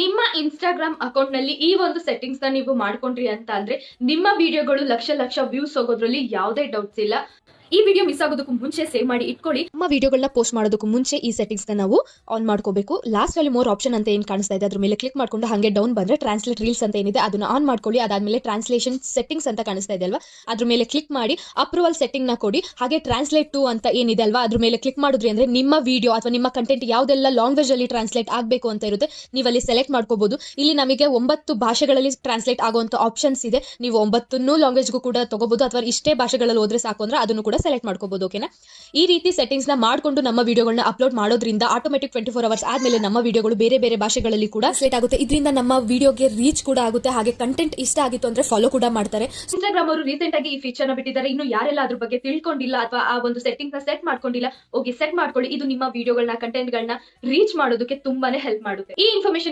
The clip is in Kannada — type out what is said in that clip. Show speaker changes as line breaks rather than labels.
ನಿಮ್ಮ ಇನ್ಸ್ಟಾಗ್ರಾಮ್ ಅಕೌಂಟ್ ನಲ್ಲಿ ಈ ಒಂದು ಸೆಟ್ಟಿಂಗ್ಸ್ ನ ನೀವು ಮಾಡ್ಕೊಂಡ್ರಿ ಅಂತ ಅಂದ್ರೆ ನಿಮ್ಮ ವಿಡಿಯೋಗಳು ಲಕ್ಷ ಲಕ್ಷ ವ್ಯೂಸ್ ಹೋಗೋದ್ರಲ್ಲಿ ಯಾವುದೇ ಡೌಟ್ಸ್ ಇಲ್ಲ. ಈ ವಿಡಿಯೋ ಮಿಸ್ ಆಗೋದಕ್ಕೂ ಮುಂಚೆ ಸೇವ್ ಮಾಡಿ ಇಟ್ಕೊಳ್ಳಿ.
ನಮ್ಮ ವಿಡಿಯೋಗಳನ್ನ ಪೋಸ್ಟ್ ಮಾಡೋದಕ್ಕೂ ಮುಂಚೆ ಈ ಸೆಟ್ಟಿಂಗ್ಸ್ ನಾವು ಆನ್ ಮಾಡ್ಕೋಬೇಕು. ಲಾಸ್ಟ್ ಅಲ್ಲಿ ಮೋರ್ ಆಪ್ಷನ್ ಅಂತ ಏನ್ ಕಾಣಿಸ್ತಾ ಇದೆ ಅದ್ರ ಮೇಲೆ ಕ್ಲಿಕ್ ಮಾಡ್ಕೊಂಡು ಹಾಗೆ ಡೌನ್ ಬಂದ್ರೆ ಟ್ರಾನ್ಸ್ಲೇಟ್ ರೀಲ್ಸ್ ಅಂತ ಏನಿದೆ ಅದನ್ನ ಆನ್ ಮಾಡ್ಕೊಳ್ಳಿ. ಅದಾದ್ಮೇಲೆ ಟ್ರಾನ್ಸ್ಲೇಷನ್ ಸೆಟ್ಟಿಂಗ್ಸ್ ಅಂತ ಕಾಣಿಸ್ತಾ ಇದೆ ಅಲ್ವಾ, ಅದ್ರ ಮೇಲೆ ಕ್ಲಿಕ್ ಮಾಡಿ ಅಪ್ರೂವಲ್ ಸೆಟ್ಟಿಂಗ್ ನ ಕೊಡಿ. ಹಾಗೆ ಟ್ರಾನ್ಸ್ಲೇಟ್ ಟು ಅಂತ ಏನಿದೆ ಅಲ್ವಾ ಅದ್ರ ಮೇಲೆ ಕ್ಲಿಕ್ ಮಾಡಿದ್ರಿ ಅಂದ್ರೆ ನಿಮ್ಮ ವಿಡಿಯೋ ಅಥವಾ ನಿಮ್ಮ ಕಂಟೆಂಟ್ ಯಾವ್ದೆಲ್ಲ ಲ್ಯಾಂಗ್ವೇಜ್ ಅಲ್ಲಿ ಟ್ರಾನ್ಸ್ಲೇಟ್ ಆಗಬೇಕು ಅಂತ ಇರುತ್ತೆ ನೀವು ಅಲ್ಲಿ ಸೆಲೆಕ್ಟ್ ಮಾಡ್ಕೋಬಹುದು. ಇಲ್ಲಿ ನಮಗೆ 9 ಭಾಷೆಗಳಲ್ಲಿ ಟ್ರಾನ್ಸ್ಲೇಟ್ ಆಗುವಂತ ಆಪ್ಷನ್ಸ್ ಇದೆ. ನೀವು 9 ಲ್ಯಾಂಗ್ವೇಜ್ಗೂ ಕೂಡ ತಗೋಬಹುದು ಅಥವಾ ಇಷ್ಟೇ ಭಾಷೆಗಳಲ್ಲಿ ಹೋದ್ರೆ ಸಾಕು ಅಂದ್ರೆ ಅದನ್ನು ಕೂಡ ಸೆಲೆಕ್ಟ್ ಮಾಡ್ಕೋಬಹುದು. ಓಕೆನಾ, ಈ ರೀತಿ ಸೆಟ್ಟಿಂಗ್ಸ್ ನ ಮಾಡ್ಕೊಂಡು ನಮ್ಮ ವಿಡಿಯೋಗಳನ್ನ ಅಪ್ಲೋಡ್ ಮಾಡೋದ್ರಿಂದ ಆಟೋಮೆಟಿಕ್ 24 ಅವರ್ಸ್ ಆದ್ಮೇಲೆ ನಮ್ಮ ವಿಡಿಯೋಗಳು ಬೇರೆ ಬೇರೆ ಭಾಷೆಗಳಲ್ಲಿ ಕೂಡ ಟ್ರಾನ್ಸ್ಲೇಟ್ ಆಗುತ್ತೆ. ಇದರಿಂದ ನಮ್ಮ ವಿಡಿಯೋಗೆ ರೀಚ್ ಕೂಡ ಆಗುತ್ತೆ. ಹಾಗೆ ಕಂಟೆಂಟ್ ಇಷ್ಟ ಆಗಿತ್ತು ಅಂದ್ರೆ ಫಾಲೋ ಕೂಡ ಮಾಡ್ತಾರೆ.
ಇನ್ಸ್ಟಾಗ್ರಾಮ್ ಅವರು ರೀಸೆಂಟ್ ಆಗಿ ಈ ಫೀಚರ್ ನ ಬಿಟ್ಟಿದ್ದಾರೆ. ಇನ್ನು ಯಾರೆಲ್ಲ ಅದ್ರ ಬಗ್ಗೆ ತಿಳ್ಕೊಂಡಿಲ್ಲ ಅಥವಾ ಆ ಒಂದು ಸೆಟ್ಟಿಂಗ್ ನ ಸೆಟ್ ಮಾಡ್ಕೊಂಡಿಲ್ಲ, ಹೋಗಿ ಸೆಟ್ ಮಾಡ್ಕೊಳ್ಳಿ. ಇದು ನಿಮ್ಮ ವಿಡಿಯೋಗಳನ್ನ ಕಂಟೆಂಟ್ ಗಳನ್ನ ರೀಚ್ ಮಾಡೋದಕ್ಕೆ ತುಂಬಾನೇ ಹೆಲ್ಪ್ ಮಾಡುತ್ತೆ. ಈ ಇನ್ಫಾರ್ಮೇಶನ್